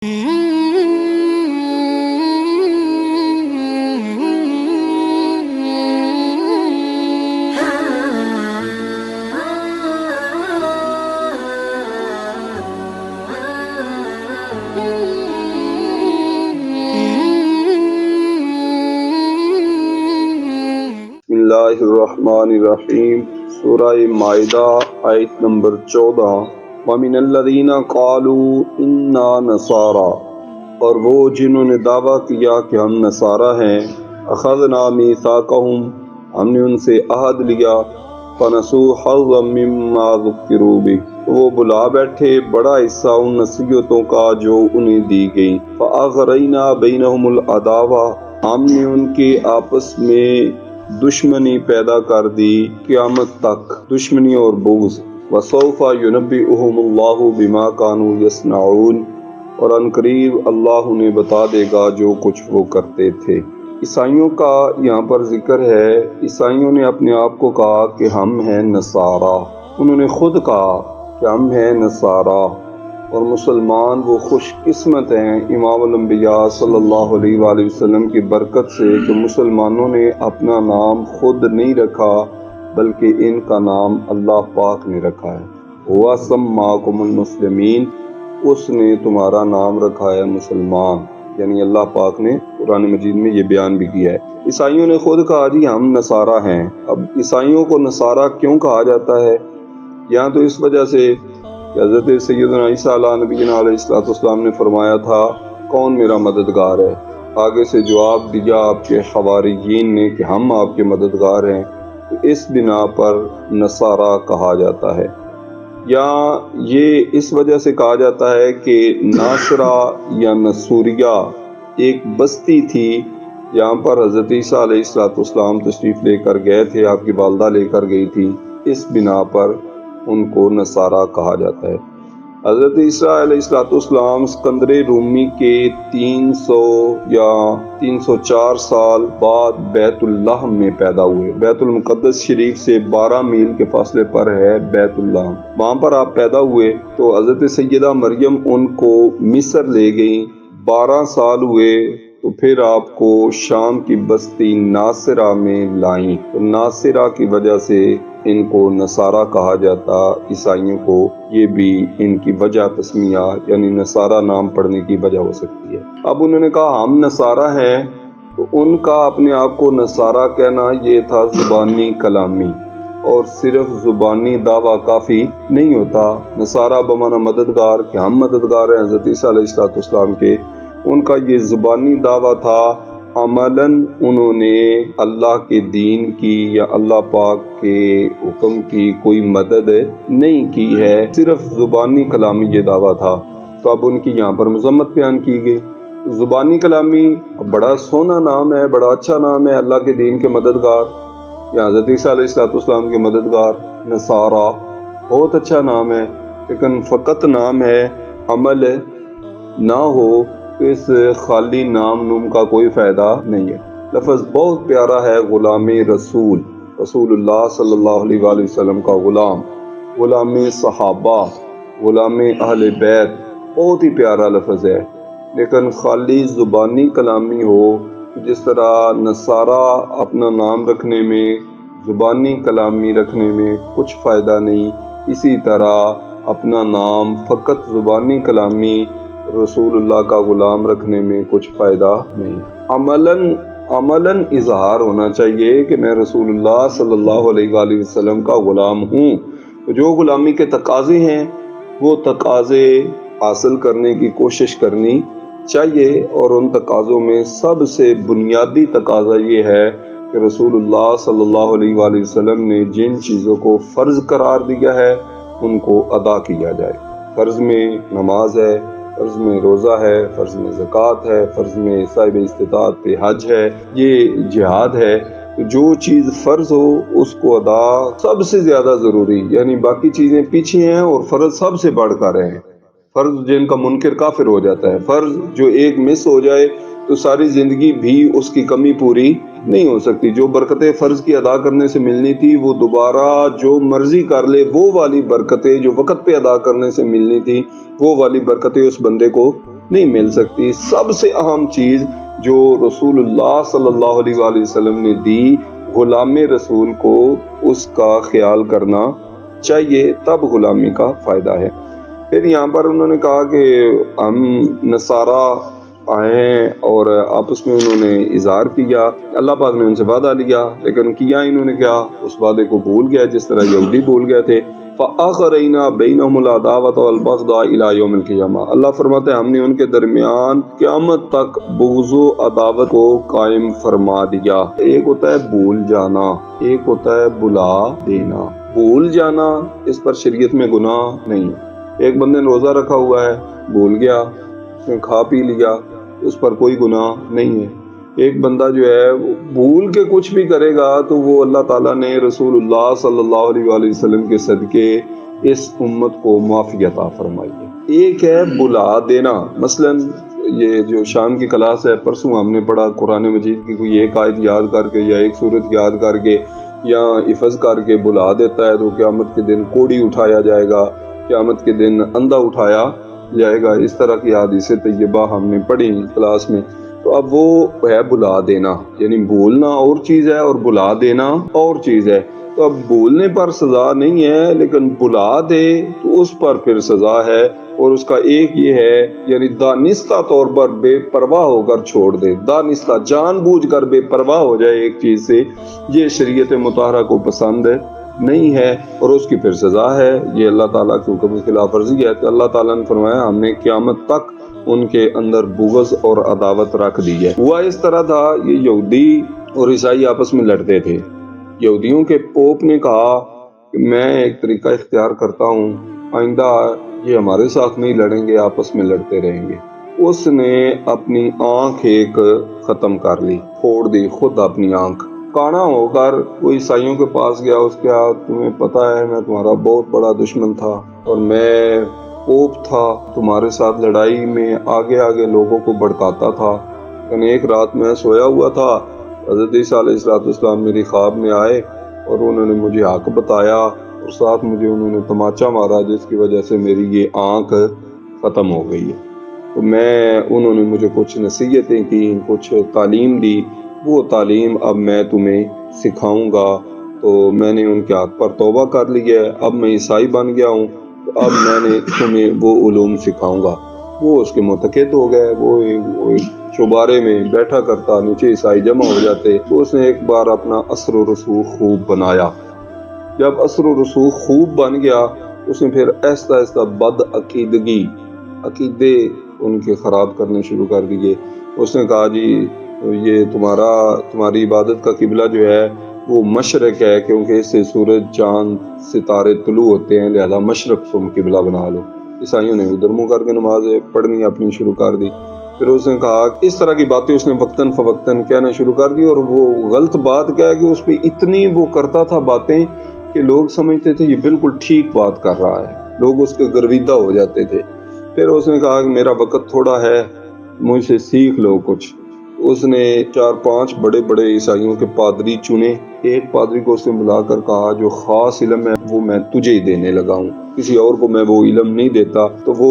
اللہ الرحمن الرحیم۔ سورہ مائدہ آیت نمبر 14۔ وَمِنَ الَّذِينَ قَالُوا إِنَّا نَصَارَىٰ، اور وہ جنہوں نے دعویٰ کیا کہ ہم نصارہ ہیں، أَخَذْنَا مِيثَاقَهُمْ، ہم نے ان سے عہد لیا، فَنَسُوا حَظًّا مِّمَّا ذُكِّرُوا بِهِ، تو وہ بلا بیٹھے بڑا حصہ ان نصیحتوں کا جو انہیں دی گئی، فَأَغْرَيْنَا بَيْنَهُمُ الْعَدَاوَةَ، ہم نے ان کے آپس میں دشمنی پیدا کر دی قیامت تک، دشمنی اور بغض۔ وَسَوْفَ يُنَبِّئُهُمُ اللَّهُ بِمَا كَانُوا يَصْنَعُونَ، اور عنقریب اللہ انہیں بتا دے گا جو کچھ وہ کرتے تھے۔ عیسائیوں کا یہاں پر ذکر ہے۔ عیسائیوں نے اپنے آپ کو کہا کہ ہم ہیں نصارہ، انہوں نے خود کہا کہ ہم ہیں نصارہ، اور مسلمان وہ خوش قسمت ہیں امام الانبیاء صلی اللہ علیہ وآلہ وسلم کی برکت سے کہ مسلمانوں نے اپنا نام خود نہیں رکھا بلکہ ان کا نام اللہ پاک نے رکھا ہے۔ ہوا سماکم المسلمین، اس نے تمہارا نام رکھا ہے مسلمان، یعنی اللہ پاک نے قرآن مجید میں یہ بیان بھی کیا ہے۔ عیسائیوں نے خود کہا جی ہم نصارہ ہیں۔ اب عیسائیوں کو نصارہ کیوں کہا جاتا ہے؟ یہاں تو اس وجہ سے کہ حضرت سیدنا عیسیٰ علیہ نبینا علیہ السلام نے فرمایا تھا کون میرا مددگار ہے؟ آگے سے جواب دیا آپ کے حواریین نے کہ ہم آپ کے مددگار ہیں، تو اس بنا پر نصارہ کہا جاتا ہے۔ یا یہ اس وجہ سے کہا جاتا ہے کہ ناصرہ یا نصوریہ ایک بستی تھی، یہاں پر حضرت عیسیٰ علیہ السلام تشریف لے کر گئے تھے، آپ کی والدہ لے کر گئی تھی، اس بنا پر ان کو نصارہ کہا جاتا ہے۔ حضرت عیسیٰ علیہ السلام اسکندر رومی کے 300 یا 304 سال بعد بیت اللحم میں پیدا ہوئے۔ بیت المقدس شریف سے 12 میل کے فاصلے پر ہے بیت اللحم، وہاں پر آپ پیدا ہوئے۔ تو حضرت سیدہ مریم ان کو مصر لے گئیں، 12 سال ہوئے تو پھر آپ کو شام کی بستی ناصرہ میں لائیں، تو ناصرہ کی وجہ سے ان کو نصارہ کہا جاتا۔ عیسائیوں کو یہ بھی ان کی وجہ تسمیہ یعنی نصارہ نام پڑھنے کی وجہ ہو سکتی ہے۔ اب انہوں نے کہا ہم نصارہ ہیں، تو ان کا اپنے آپ کو نصارہ کہنا یہ تھا زبانی کلامی، اور صرف زبانی دعویٰ کافی نہیں ہوتا۔ نصارہ بمعنی مددگار، کہ ہم مددگار ہیں حضرت عیسیٰ علیہ السلام کے، ان کا یہ زبانی دعویٰ تھا، عملاً انہوں نے اللہ کے دین کی یا اللہ پاک کے حکم کی کوئی مدد نہیں کی ہے، صرف زبانی کلامی یہ دعویٰ تھا۔ تو اب ان کی یہاں پر مذمت بیان کی گئی۔ زبانی کلامی بڑا سونا نام ہے، بڑا اچھا نام ہے، اللہ کے دین کے مددگار یا حضرت عیسیٰ علیہ السلام کے مددگار نصارہ، بہت اچھا نام ہے، لیکن فقط نام ہے، عمل نہ ہو تو اس خالی نام نوم کا کوئی فائدہ نہیں ہے۔ لفظ بہت پیارا ہے، غلام رسول، رسول اللہ صلی اللہ علیہ وآلہ وسلم کا غلام، غلام صحابہ، غلام اہل بیت، بہت ہی پیارا لفظ ہے، لیکن خالی زبانی کلامی ہو، جس طرح نصارہ اپنا نام رکھنے میں، زبانی کلامی رکھنے میں کچھ فائدہ نہیں، اسی طرح اپنا نام فقط زبانی کلامی رسول اللہ کا غلام رکھنے میں کچھ فائدہ نہیں۔ عملاً اظہار ہونا چاہیے کہ میں رسول اللہ صلی اللہ علیہ وآلہ وسلم کا غلام ہوں۔ جو غلامی کے تقاضے ہیں وہ تقاضے حاصل کرنے کی کوشش کرنی چاہیے، اور ان تقاضوں میں سب سے بنیادی تقاضا یہ ہے کہ رسول اللہ صلی اللہ علیہ وآلہ وسلم نے جن چیزوں کو فرض قرار دیا ہے ان کو ادا کیا جائے۔ فرض میں نماز ہے، فرض میں روزہ ہے، فرض میں زکوٰۃ ہے، فرض میں صاحب استطاعت پہ حج ہے، یہ جہاد ہے۔ جو چیز فرض ہو اس کو ادا سب سے زیادہ ضروری، یعنی باقی چیزیں پیچھے ہیں اور فرض سب سے بڑھ کر ہیں۔ فرض جن کا منکر کافر ہو جاتا ہے، فرض جو ایک مس ہو جائے تو ساری زندگی بھی اس کی کمی پوری نہیں ہو سکتی۔ جو برکتیں فرض کی ادا کرنے سے ملنی تھی وہ دوبارہ جو مرضی کر لے، وہ والی برکتیں جو وقت پہ ادا کرنے سے ملنی تھی وہ والی برکتیں اس بندے کو نہیں مل سکتی۔ سب سے اہم چیز جو رسول اللہ صلی اللہ علیہ وآلہ وسلم نے دی، غلام رسول کو اس کا خیال کرنا چاہیے، تب غلامی کا فائدہ ہے۔ پھر یہاں پر انہوں نے کہا کہ ہم نصارہ آئے ہیں اور آپس میں انہوں نے اظہار کیا، اللہ پاک نے ان سے وعدہ لیا، لیکن کیا انہوں نے کیا، اس وعدے کو بھول گیا جس طرح یہودی بھول گئے تھے۔ فَأَغْرَيْنَا بَيْنَهُمُ الْعَدَاوَةَ وَالْبَغْضَاءَ إِلَى يَوْمِ الْقِيَامَةِ، اللہ فرماتے ہیں ہم نے ان کے درمیان قیامت تک بغض و عداوت کو قائم فرما دیا۔ ایک ہوتا ہے بھول جانا، ایک ہوتا ہے بلا دینا۔ بھول جانا اس پر شریعت میں گناہ نہیں ہے۔ ایک بندے نے روزہ رکھا ہوا ہے، بھول گیا، اس نے کھا پی لیا، اس پر کوئی گناہ نہیں ہے۔ ایک بندہ جو ہے بھول کے کچھ بھی کرے گا تو وہ اللہ تعالیٰ نے رسول اللہ صلی اللہ علیہ وآلہ وسلم کے صدقے اس امت کو معافی عطا فرمائی ہے۔ ایک ہے بلا دینا، مثلا یہ جو شام کی کلاس ہے، پرسوں ہم نے پڑھا قرآن مجید کی کوئی ایک آیت یاد کر کے یا ایک سورت یاد کر کے یا حفظ کر کے بلا دیتا ہے تو قیامت کے دن کوڑی اٹھایا جائے گا، قیامت کے دن اندھا اٹھایا جائے گا۔ اس طرح کی حدیث طیبہ ہم نے پڑھی کلاس میں۔ تو اب وہ ہے بلا دینا، یعنی بولنا اور چیز ہے اور بلا دینا اور چیز ہے۔ تو اب بولنے پر سزا نہیں ہے، لیکن بلا دے تو اس پر پھر سزا ہے، اور اس کا ایک یہ ہے یعنی دانستہ طور پر بے پرواہ ہو کر چھوڑ دے، دانستہ جان بوجھ کر بے پرواہ ہو جائے ایک چیز سے، یہ شریعت مطہرہ کو پسند نہیں ہے اور اس کی پھر سزا ہے۔ یہ اللہ تعالیٰ کے حکم کی خلاف ورزی ہے۔ تو اللہ تعالیٰ نے فرمایا ہم نے قیامت تک ان کے اندر بغض اور عداوت رکھ دی ہے۔ ہوا اس طرح تھا، یہ یہودی اور عیسائی آپس میں لڑتے تھے۔ یہودیوں کے پوپ نے کہا کہ میں ایک طریقہ اختیار کرتا ہوں، آئندہ یہ ہمارے ساتھ نہیں لڑیں گے، آپس میں لڑتے رہیں گے۔ اس نے اپنی آنکھ ایک ختم کر لی، پھوڑ دی خود اپنی آنکھ۔ کانا ہو کر وہ عیسائیوں کے پاس گیا، اس کیا تمہیں پتہ ہے میں تمہارا بہت بڑا دشمن تھا اور میں پوپ تھا، تمہارے ساتھ لڑائی میں آگے آگے لوگوں کو بھڑکاتا تھا، لیکن ایک رات میں سویا ہوا تھا، حضرت عیسیٰ علیہ السلام میری خواب میں آئے اور انہوں نے مجھے حق بتایا اور ساتھ مجھے انہوں نے تماچا مارا جس کی وجہ سے میری یہ آنکھ ختم ہو گئی ہے۔ تو انہوں نے مجھے کچھ نصیحتیں کی، کچھ تعلیم دی، وہ تعلیم اب میں تمہیں سکھاؤں گا۔ تو میں نے ان کے ہاتھ پر توبہ کر لی ہے، اب میں عیسائی بن گیا ہوں، تو اب میں نے تمہیں وہ علوم سکھاؤں گا۔ وہ اس کے معتقد ہو گئے، وہ چوبارے میں بیٹھا کرتا، نیچے عیسائی جمع ہو جاتے۔ تو اس نے ایک بار اپنا اثر و رسوخ خوب بنایا۔ جب اثر و رسوخ خوب بن گیا، اس نے پھر آہستہ آہستہ بد عقیدے ان کے خراب کرنے شروع کر دیے۔ اس نے کہا جی یہ تمہاری عبادت کا قبلہ جو ہے وہ مشرق ہے، کیونکہ اس سے سورج چاند ستارے طلوع ہوتے ہیں، لہذا مشرق تم قبلہ بنا لو۔ عیسائیوں نے ادھر منہ کر کے نماز پڑھنی اپنی شروع کر دی۔ پھر اس نے کہا اس طرح کی باتیں اس نے وقتاً فوقتاً کہنا شروع کر دی، اور وہ غلط بات کیا کہ اس پہ اتنی وہ کرتا تھا باتیں کہ لوگ سمجھتے تھے یہ بالکل ٹھیک بات کر رہا ہے، لوگ اس کے گرویدہ ہو جاتے تھے۔ پھر اس نے کہا کہ میرا وقت تھوڑا ہے، مجھ سے سیکھ لو کچھ۔ اس نے 4-5 بڑے بڑے عیسائیوں کے پادری چنے، ایک پادری کو اس نے بلا کر کہا جو خاص علم ہے وہ میں تجھے ہی دینے لگا ہوں، کسی اور کو میں وہ علم نہیں دیتا، تو وہ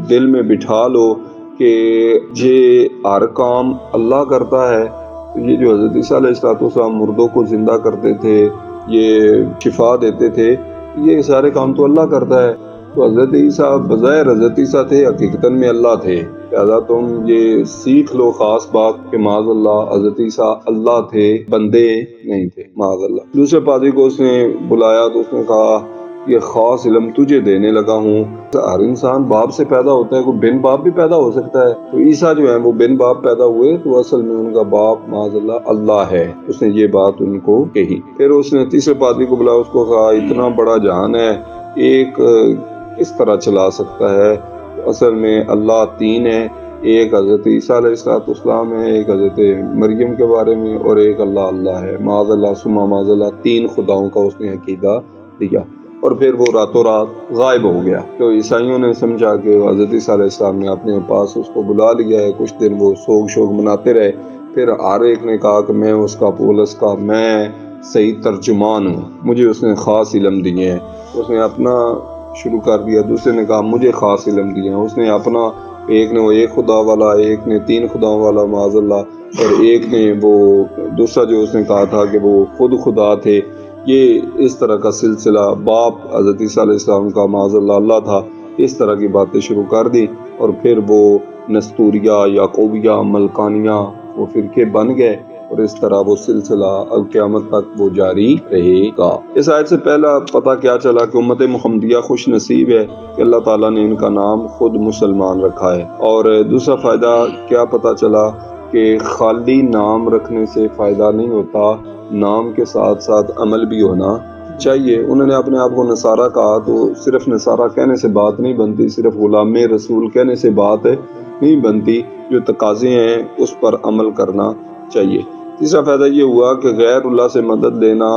دل میں بٹھا لو کہ یہ ہر کام اللہ کرتا ہے۔ یہ جو حضرت عیسیٰ علیہ السلام مردوں کو زندہ کرتے تھے، یہ شفا دیتے تھے، یہ سارے کام تو اللہ کرتا ہے۔ تو حضرت عیسیٰ بظاہر حضرت عیسیٰ تھے، حقیقتاً میں اللہ تھے، لہذا تم یہ سیکھ لو خاص بات کہ معاذ اللہ حضرت عیسیٰ اللہ تھے، بندے نہیں تھے، معاذ اللہ۔ دوسرے پادری کو اس نے بلایا تو اس نے کہا یہ خاص علم تجھے دینے لگا ہوں۔ ہر انسان باپ سے پیدا ہوتا ہے، کوئی بن باپ بھی پیدا ہو سکتا ہے، تو عیسیٰ جو ہیں وہ بن باپ پیدا ہوئے، تو اصل میں ان کا باپ معاذ اللہ اللہ ہے۔ اس نے یہ بات ان کو کہی۔ پھر اس نے تیسرے پادری کو بلایا، اس کو کہا اتنا بڑا جہان ہے، ایک کس طرح چلا سکتا ہے؟ اصل میں اللہ 3 ہے، ایک حضرت عیسیٰ علیہ السلام ہے، ایک حضرت مریم کے بارے میں، اور ایک اللہ ہے، معاذ اللہ ثم معاذ اللہ، 3 خداؤں کا اس نے عقیدہ دیا، اور پھر وہ راتوں رات غائب ہو گیا۔ تو عیسائیوں نے سمجھا کہ حضرت عیسیٰ علیہ السلام نے اپنے پاس اس کو بلا لیا ہے، کچھ دن وہ سوگ شوگ مناتے رہے۔ پھر ہر ایک نے کہا کہ میں اس کا پولس کا میں صحیح ترجمان ہوں، مجھے اس نے خاص علم دیے ہیں۔ اس نے اپنا شروع کر دیا، دوسرے نے کہا مجھے خاص علم دیے ہیں، اس نے اپنا ایک نے وہ ایک خدا والا، ایک نے 3 خداؤں والا معاذ اللہ، اور ایک نے وہ دوسرا جو اس نے کہا تھا کہ وہ خود خدا تھے۔ یہ اس طرح کا سلسلہ، باپ حضرت عیسیٰ علیہ السلام کا معاذ اللہ اللہ تھا، اس طرح کی باتیں شروع کر دی، اور پھر وہ نستوریہ، یعقوبیہ، ملکانیہ وہ فرقے بن گئے، اور اس طرح وہ سلسلہ قیامت تک وہ جاری رہے گا۔ اس آیت سے پہلا پتہ کیا چلا کہ امت محمدیہ خوش نصیب ہے کہ اللہ تعالیٰ نے ان کا نام خود مسلمان رکھا ہے۔ اور دوسرا فائدہ کیا پتہ چلا کہ خالی نام رکھنے سے فائدہ نہیں ہوتا، نام کے ساتھ ساتھ عمل بھی ہونا چاہیے۔ انہوں نے اپنے آپ کو نصارہ کہا، تو صرف نصارہ کہنے سے بات نہیں بنتی، صرف غلام رسول کہنے سے بات نہیں بنتی، جو تقاضے ہیں اس پر عمل کرنا چاہیے۔ تیسرا فائدہ یہ ہوا کہ غیر اللہ سے مدد لینا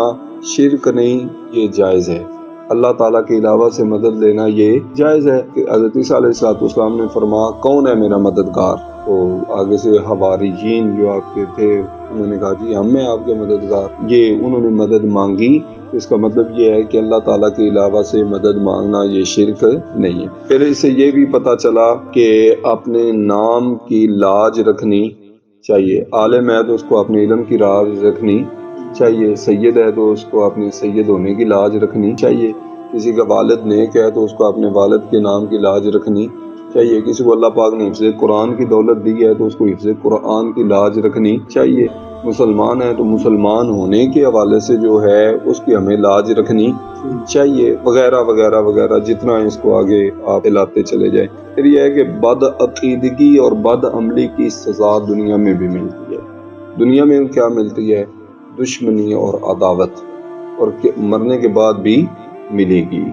شرک نہیں، یہ جائز ہے۔ اللہ تعالیٰ کے علاوہ سے مدد لینا یہ جائز ہے کہ حضرت عیسیٰ علیہ السلام نے فرمایا کون ہے میرا مددگار؟ تو آگے سے حواریین جو آپ کے تھے انہوں نے کہا جی ہم ہیں آپ کے مددگار، یہ انہوں نے مدد مانگی۔ اس کا مطلب یہ ہے کہ اللہ تعالیٰ کے علاوہ سے مدد مانگنا یہ شرک نہیں ہے۔ پھر اس سے یہ بھی پتہ چلا کہ اپنے نام کی لاج رکھنی چاہیے۔ عالم ہے تو اس کو اپنے علم کی لاج رکھنی چاہیے، سید ہے تو اس کو اپنے سید ہونے کی لاج رکھنی چاہیے، کسی کا والد نیک ہے تو اس کو اپنے والد کے نام کی لاج رکھنی چاہیے، کسی کو اللہ پاک نے حفظ قرآن کی دولت دی ہے تو اس کو حفظ قرآن کی لاج رکھنی چاہیے، مسلمان ہے تو مسلمان ہونے کے حوالے سے جو ہے اس کی ہمیں لاج رکھنی چاہیے، وغیرہ وغیرہ وغیرہ، جتنا اس کو آگے آپ علاتے چلے جائیں۔ پھر یہ ہے کہ بد عقیدگی اور بد عملی کی سزا دنیا میں بھی ملتی ہے۔ دنیا میں کیا ملتی ہے؟ دشمنی اور عداوت، اور مرنے کے بعد بھی ملے گی۔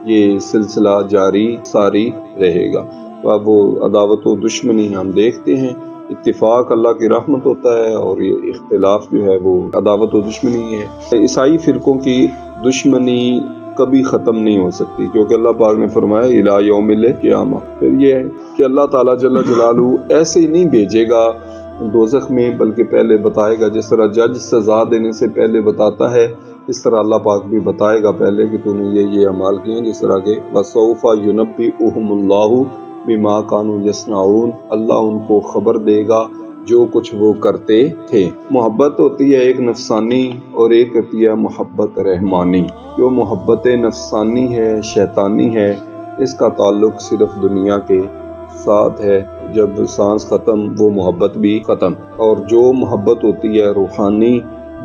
یہ سلسلہ جاری ساری رہے گا۔ تو اب وہ عداوت و دشمنی ہم دیکھتے ہیں، اتفاق اللہ کی رحمت ہوتا ہے، اور یہ اختلاف جو ہے وہ عداوت و دشمنی ہے۔ عیسائی فرقوں کی دشمنی کبھی ختم نہیں ہو سکتی، کیونکہ اللہ پاک نے فرمایا الٰی یوم القیامہ۔ پھر یہ ہے کہ اللہ تعالیٰ جل جلالہ ایسے ہی نہیں بھیجے گا دوزخ میں، بلکہ پہلے بتائے گا، جس طرح جج سزا دینے سے پہلے بتاتا ہے، اس طرح اللہ پاک بھی بتائے گا پہلے کہ تو نے یہ اعمال کیے ہیں، جس طرح کہ وَسَوْفَ يُنَبِّئُهُمُ اللَّهُ بِمَا كَانُوا يَصْنَعُونَ، اللہ ان کو خبر دے گا جو کچھ وہ کرتے تھے۔ محبت ہوتی ہے ایک نفسانی اور ایک ہوتی ہے محبت رحمانی۔ جو محبت نفسانی ہے، شیطانی ہے، اس کا تعلق صرف دنیا کے ساتھ ہے، جب سانس ختم وہ محبت بھی ختم، اور جو محبت ہوتی ہے روحانی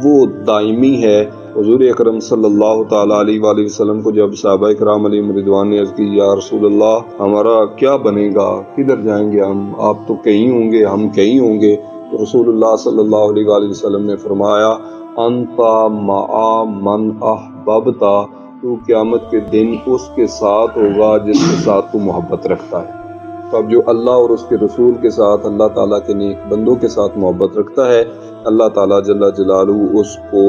وہ دائمی ہے۔ حضور اکرم صلی اللہ تعالیٰ علیہ وآلہ وسلم کو جب صحابہ کرام علیہم رضوان نے عرض کی یا رسول اللہ ہمارا کیا بنے گا، کدھر جائیں گے ہم، آپ تو کہیں ہوں گے ہم کہیں ہوں گے، تو رسول اللہ صلی اللہ علیہ وآلہ وسلم نے فرمایا انت مع من احببت، تو قیامت کے دن اس کے ساتھ ہوگا جس کے ساتھ تو محبت رکھتا ہے۔ تو اب جو اللہ اور اس کے رسول کے ساتھ، اللہ تعالیٰ کے نیک بندوں کے ساتھ محبت رکھتا ہے، اللہ تعالیٰ جل جلالہ اس کو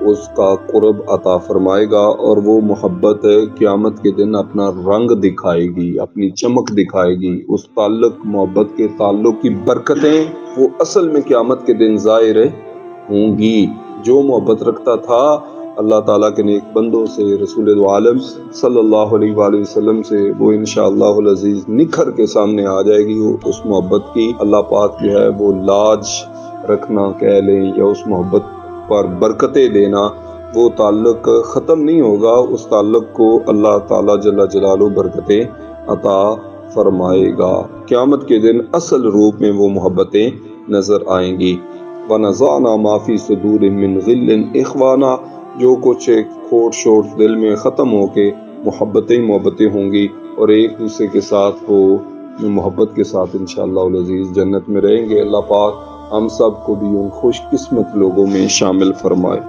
اس کا قرب عطا فرمائے گا، اور وہ محبت قیامت کے دن اپنا رنگ دکھائے گی، اپنی چمک دکھائے گی۔ اس تعلق، محبت کے تعلق کی برکتیں وہ اصل میں قیامت کے دن ظاہر ہوں گی۔ جو محبت رکھتا تھا اللہ تعالیٰ کے نیک بندوں سے، رسول عالم صلی اللہ علیہ وآلہ وسلم سے، وہ انشاءاللہ العزیز نکھر کے سامنے آ جائے گی۔ اس محبت کی اللہ پاک جو ہے وہ لاج رکھنا کہہ لیں، یا اس محبت پر برکتیں دینا، وہ تعلق ختم نہیں ہوگا، اس تعلق کو اللہ تعالیٰ جل جلالہ برکتیں عطا فرمائے گا۔ قیامت کے دن اصل روپ میں وہ محبتیں نظر آئیں گی۔ وَنَزَعْنَا مَا فِي صُدُورِهِم مِّن غِلٍّ إِخْوَانًا، جو کچھ کھوٹ شوٹ دل میں ختم ہو کے محبتیں ہوں گی، اور ایک دوسرے کے ساتھ وہ محبت کے ساتھ انشاءاللہ العزیز جنت میں رہیں گے۔ اللہ پاک ہم سب کو بھی ان خوش قسمت لوگوں میں شامل فرمائے۔